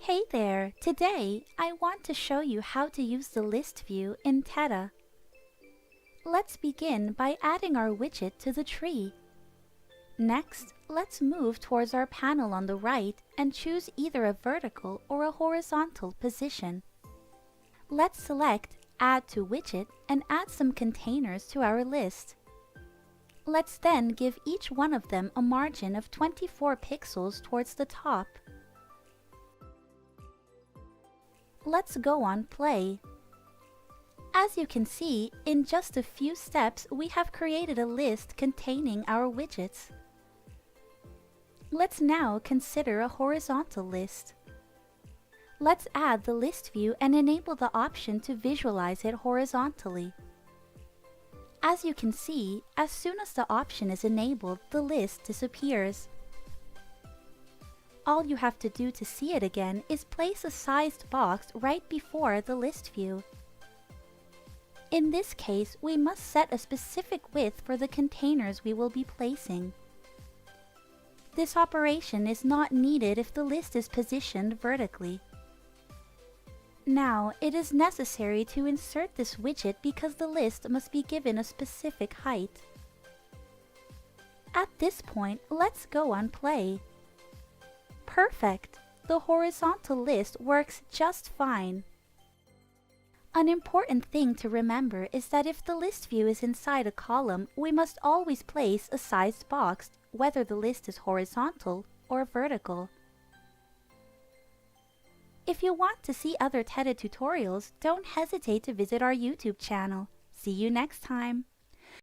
Hey there! Today, I want to show you how to use the list view in Teta. Let's begin by adding our widget to the tree. Next, let's move towards our panel on the right and choose either a vertical or a horizontal position. Let's select Add to Widget and add some containers to our list. Let's then give each one of them a margin of 24 pixels towards the top. Let's go on play. As you can see, in just a few steps we have created a list containing our widgets. Let's now consider a horizontal list. Let's add the list view and enable the option to visualize it horizontally. As you can see, as soon as the option is enabled, the list disappears. All you have to do to see it again is place a sized box right before the list view. In this case, we must set a specific width for the containers we will be placing. This operation is not needed if the list is positioned vertically. Now, it is necessary to insert this widget because the list must be given a specific height. At this point, let's go on play. Perfect! The horizontal list works just fine. An important thing to remember is that if the list view is inside a column, we must always place a sized box, whether the list is horizontal or vertical. If you want to see other Teta tutorials, don't hesitate to visit our YouTube channel. See you next time!